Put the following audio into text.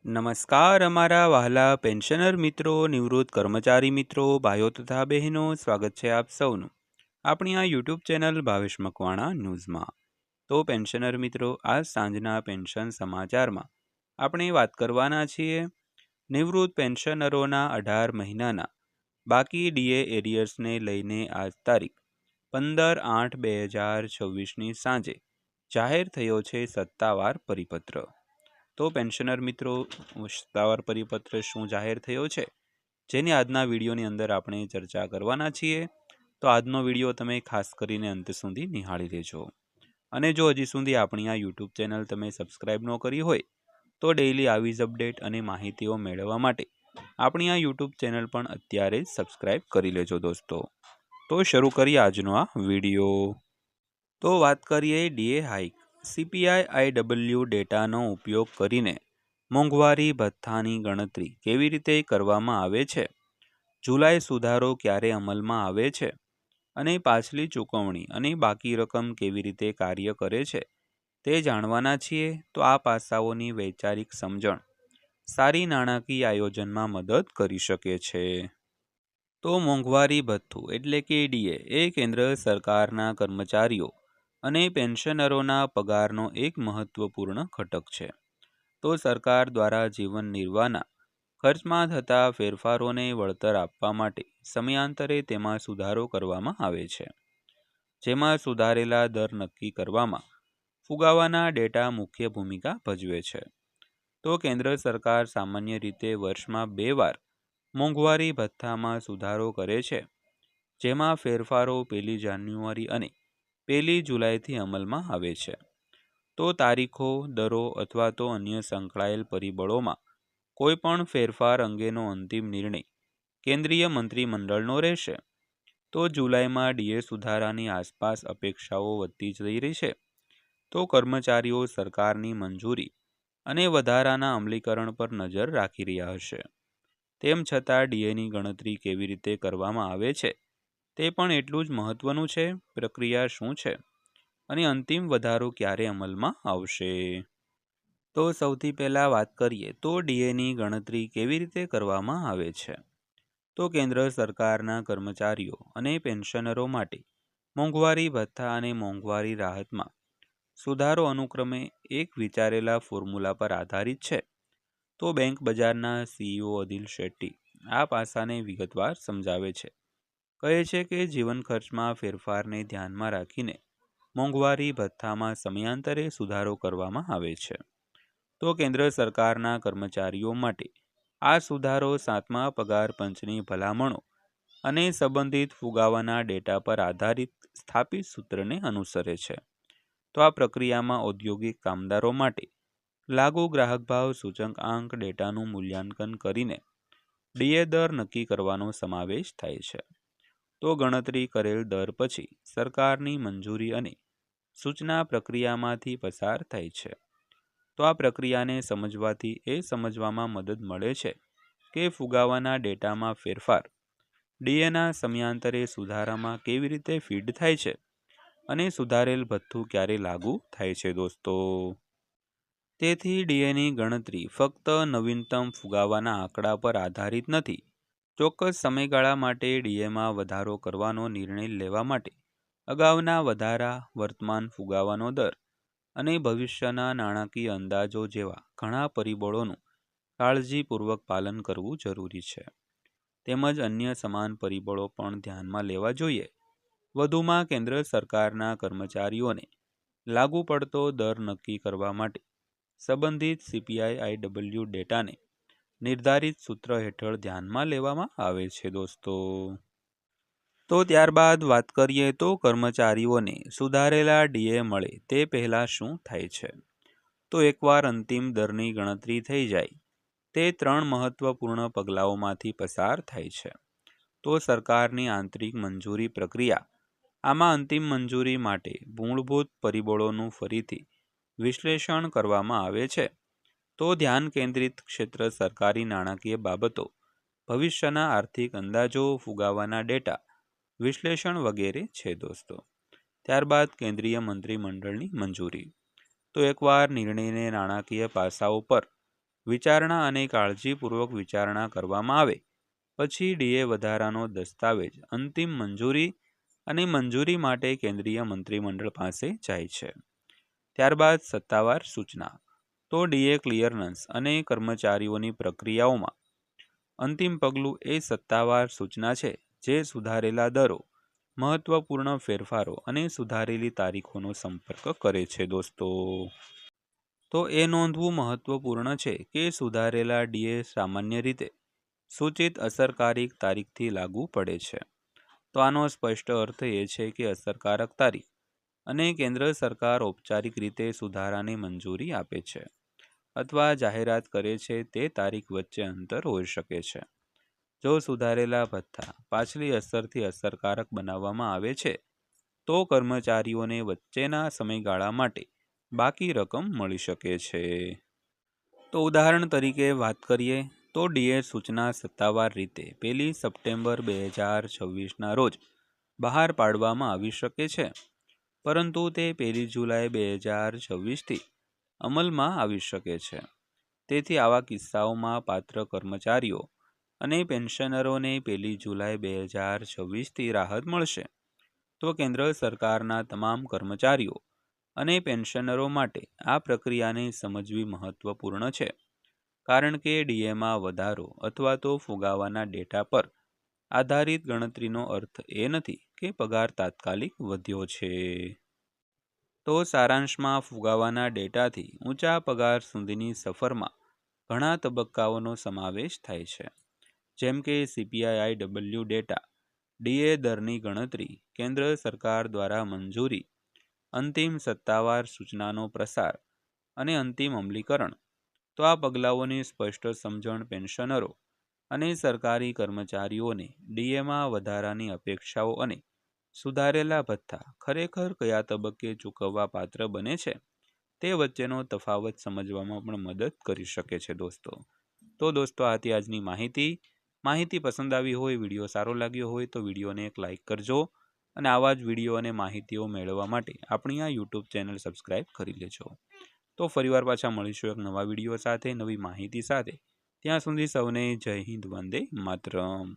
નમસ્કાર અમારા વહાલા પેન્શનર મિત્રો, નિવૃત્ત કર્મચારી મિત્રો, ભાઈઓ તથા બહેનો, સ્વાગત છે આપ સૌનું આપણી આ યુટ્યુબ ચેનલ ભાવેશ મકવાણા ન્યૂઝમાં। તો પેન્શનર મિત્રો, આજ સાંજના પેન્શન સમાચારમાં આપણે વાત કરવાના છીએ નિવૃત્ત પેન્શનરોના 18 મહિનાના બાકી ડીએ એરિયર્સને લઈને આજ તારીખ 15/8/2026ની સાંજે જાહેર થયો છે સત્તાવાર પરિપત્ર। તો પેન્શનર મિત્રો, સત્તાવાર પરિપત્ર શું જાહેર થયો છે જેની આજના વિડીયોની અંદર આપણે ચર્ચા કરવાના છીએ। તો આજનો વિડીયો તમે ખાસ કરીને અંત સુધી નિહાળી લેજો। અને જો હજી સુધી આપણી આ યુટ્યુબ ચેનલ તમે સબસ્ક્રાઈબ ન કરી હોય તો ડેઈલી આવી જ અપડેટ અને માહિતીઓ મેળવવા માટે આપણી આ યુટ્યુબ ચેનલ પણ અત્યારે જ સબસ્ક્રાઈબ કરી લેજો દોસ્તો। તો શરૂ કરીએ આજનો આ વિડીયો। તો વાત કરીએ ડીએ હાઇક। CPI-IW ડેટાનો ઉપયોગ કરીને મોંઘવારી ભથ્થાની ગણતરી કેવી રીતે કરવામાં આવે છે, જુલાઈ સુધારો ક્યારે અમલમાં આવે છે અને પાછલી ચૂકવણી અને બાકી રકમ કેવી રીતે કાર્ય કરે છે તે જાણવાના છીએ। તો આ પાસાઓની વૈચારિક સમજણ સારી નાણાકીય આયોજનમાં મદદ કરી શકે છે। તો મોંઘવારી ભથ્થું એટલે કે ડીએ એ કેન્દ્ર સરકારના કર્મચારીઓ અને પેન્શનરોના પગારનો એક મહત્વપૂર્ણ ઘટક છે। તો સરકાર દ્વારા જીવન નિર્વાહના ખર્ચમાં થતા ફેરફારોને વળતર આપવા માટે સમયાંતરે તેમાં સુધારો કરવામાં આવે છે, જેમાં સુધારેલા દર નક્કી કરવામાં ફુગાવાના ડેટા મુખ્ય ભૂમિકા ભજવે છે। તો કેન્દ્ર સરકાર સામાન્ય રીતે વર્ષમાં 2 વાર મોંઘવારી ભથ્થામાં સુધારો કરે છે, જેમાં ફેરફારો 1 જાન્યુઆરી અને 1 જુલાઈથી અમલમાં આવે છે। તો તારીખો, દરો અથવા તો અન્ય સંકળાયેલ પરિબળોમાં કોઈપણ ફેરફાર અંગેનો અંતિમ નિર્ણય કેન્દ્રીય મંત્રીમંડળનો રહેશે। તો જુલાઈમાં ડીએ સુધારાની આસપાસ અપેક્ષાઓ વધતી જઈ રહી છે, તો કર્મચારીઓ સરકારની મંજૂરી અને વધારાના અમલીકરણ પર નજર રાખી રહ્યા હશે। તેમ છતાં ડીએની ગણતરી કેવી રીતે કરવામાં આવે છે તે પણ એટલું જ મહત્વનું છે। પ્રક્રિયા શું છે અને અંતિમ વધારો ક્યારે અમલમાં આવશે? તો સૌથી પહેલાં વાત કરીએ તો ડીએની ગણતરી કેવી રીતે કરવામાં આવે છે। તો કેન્દ્ર સરકારના કર્મચારીઓ અને પેન્શનરો માટે મોંઘવારી ભથ્થા અને મોંઘવારી રાહતમાં સુધારો અનુક્રમે એક વિચારેલા ફોર્મ્યુલા પર આધારિત છે। તો બેંક બજારના સીઈઓ અદિલ શેટ્ટી આ પાસાને વિગતવાર સમજાવે છે। કહે છે કે જીવન ખર્ચમાં ફેરફારને ધ્યાનમાં રાખીને મોંઘવારી ભથ્થામાં સમયાંતરે સુધારો કરવામાં આવે છે। તો કેન્દ્ર સરકારના કર્મચારીઓ માટે આ સુધારો 7મા પગાર પંચની ભલામણો અને સંબંધિત ફુગાવાના ડેટા પર આધારિત સ્થાપિત સૂત્રને અનુસરે છે। તો આ પ્રક્રિયામાં ઔદ્યોગિક કામદારો માટે લાગુ ગ્રાહક ભાવ સૂચકાંક ડેટાનું મૂલ્યાંકન કરીને ડીએ દર નક્કી કરવાનો સમાવેશ થાય છે। તો ગણતરી કરેલ દર પછી સરકારની મંજૂરી અને સૂચના પ્રક્રિયામાંથી પસાર થાય છે। તો આ પ્રક્રિયાને સમજવાથી એ સમજવામાં મદદ મળે છે કે ફુગાવાના ડેટામાં ફેરફાર ડીએના સમયાંતરે સુધારામાં કેવી રીતે ફીડ થાય છે અને સુધારેલ ભથ્થું ક્યારે લાગુ થાય છે દોસ્તો। તેથી ડીએની ગણતરી ફક્ત નવીનતમ ફુગાવાના આંકડા પર આધારિત નથી। ચોક્કસ સમયગાળા માટે ડીએમાં વધારો કરવાનો નિર્ણય લેવા માટે અગાઉના વધારા, વર્તમાન ફુગાવાનો દર અને ભવિષ્યના નાણાકીય અંદાજો જેવા ઘણા પરિબળોનું કાળજીપૂર્વક પાલન કરવું જરૂરી છે, તેમજ અન્ય સમાન પરિબળો પણ ધ્યાનમાં લેવા જોઈએ। વધુમાં કેન્દ્ર સરકારના કર્મચારીઓને લાગુ પડતો દર નક્કી કરવા માટે સંબંધિત CPI-IW ડેટાને નિર્ધારિત સૂત્ર હેઠળ ધ્યાનમાં લેવામાં આવે છે દોસ્તો। તો ત્યારબાદ વાત કરીએ તો કર્મચારીઓને સુધારેલા ડીએ મળે તે પહેલાં શું થાય છે। તો એકવાર અંતિમ દરની ગણતરી થઈ જાય તે 3 મહત્વપૂર્ણ પગલાઓમાંથી પસાર થાય છે। તો સરકારની આંતરિક મંજૂરી પ્રક્રિયા। આમાં અંતિમ મંજૂરી માટે મૂળભૂત પરિબળોનું ફરીથી વિશ્લેષણ કરવામાં આવે છે। તો ધ્યાન કેન્દ્રિત ક્ષેત્ર સરકારી નાણાકીય બાબતો, ભવિષ્યના આર્થિક અંદાજો, ફુગાવાના ડેટા વિશ્લેષણ વગેરે છે દોસ્તો। ત્યારબાદ કેન્દ્રીય મંત્રીમંડળની મંજૂરી। તો એકવાર નિર્ણયને નાણાકીય પાસાઓ પર વિચારણા અને કાળજીપૂર્વક વિચારણા કરવામાં આવે પછી ડીએ વધારાનો દસ્તાવેજ અંતિમ મંજૂરી અને મંજૂરી માટે કેન્દ્રીય મંત્રીમંડળ પાસે જાય છે. ત્યારબાદ સત્તાવાર સૂચના. તો ડીએ ક્લિયરન્સ અને કર્મચારીઓની પ્રક્રિયાઓમાં અંતિમ પગલું એ સત્તાવાર સૂચના છે જે સુધારેલા દરો, મહત્વપૂર્ણ ફેરફારો અને સુધારેલી તારીખોનો સંપર્ક કરે છે દોસ્તો. તો એ નોંધવું મહત્વપૂર્ણ છે કે સુધારેલા ડીએ સામાન્ય રીતે સૂચિત અસરકારક તારીખથી લાગુ પડે છે. તો આનો સ્પષ્ટ અર્થ એ છે કે અસરકારક તારીખ અને કેન્દ્ર સરકાર ઔપચારિક રીતે સુધારાને મંજૂરી આપે છે અથવા જાહેરાત કરે છે તે તારીખ વચ્ચે અંતર હોઈ શકે છે. જો સુધારેલા ભથ્થા પાછલી અસરથી અસરકારક બનાવવામાં આવે છે તો કર્મચારીઓને વચ્ચેના સમયગાળા માટે બાકી રકમ મળી શકે છે. તો ઉદાહરણ તરીકે વાત કરીએ તો ડીએ સૂચના સત્તાવાર રીતે 1 સપ્ટેમ્બર 2026ના રોજ બહાર પાડવામાં આવી શકે છે, પરંતુ તે 1 જુલાઈ 2026થી અમલમાં આવી શકે છે. તેથી આવા કિસ્સાઓમાં પાત્ર કર્મચારીઓ અને પેન્શનરોને 1 જુલાઈ 2026થી રાહત મળશે. તો કેન્દ્ર સરકારના તમામ કર્મચારીઓ અને પેન્શનરો માટે આ પ્રક્રિયાને સમજવી મહત્વપૂર્ણ છે, કારણ કે ડીએમાં વધારો અથવા તો ફુગાવાના ડેટા પર આધારિત ગણતરીનો અર્થ એ નથી કે પગાર તાત્કાલિક વધ્યો છે. તો સારાંશમાં ફુગાવાના ડેટાથી ઊંચા પગાર સુધીની સફરમાં ઘણા તબક્કાઓનો સમાવેશ થાય છે, જેમ કે CPI-IW ડેટા, ડીએ દરની ગણતરી, કેન્દ્ર સરકાર દ્વારા મંજૂરી, અંતિમ સત્તાવાર સૂચનાનો પ્રસાર અને અંતિમ અમલીકરણ. તો આ પગલાઓની સ્પષ્ટ સમજણ પેન્શનરો અને સરકારી કર્મચારીઓને ડીએમાં વધારાની અપેક્ષાઓ અને સુધારેલા ભથ્થા ખરેખર કયા તબક્કે ચૂકવવા પાત્ર બને છે તે વચ્ચેનો તફાવત સમજવામાં પણ મદદ કરી શકે છે દોસ્તો. તો દોસ્તો આ હતી આજની માહિતી પસંદ આવી હોય, વિડીયો સારો લાગ્યો હોય તો વિડીયોને એક લાઇક કરજો અને આવા જ વિડીયો અને માહિતીઓ મેળવવા માટે આપણી આ યુટ્યુબ ચેનલ સબસ્ક્રાઈબ કરી લેજો. તો ફરીવાર પાછા મળીશું એક નવા વિડીયો સાથે, નવી માહિતી સાથે. ત્યાં સુધી સૌને જય હિન્દ, વંદે માતરમ.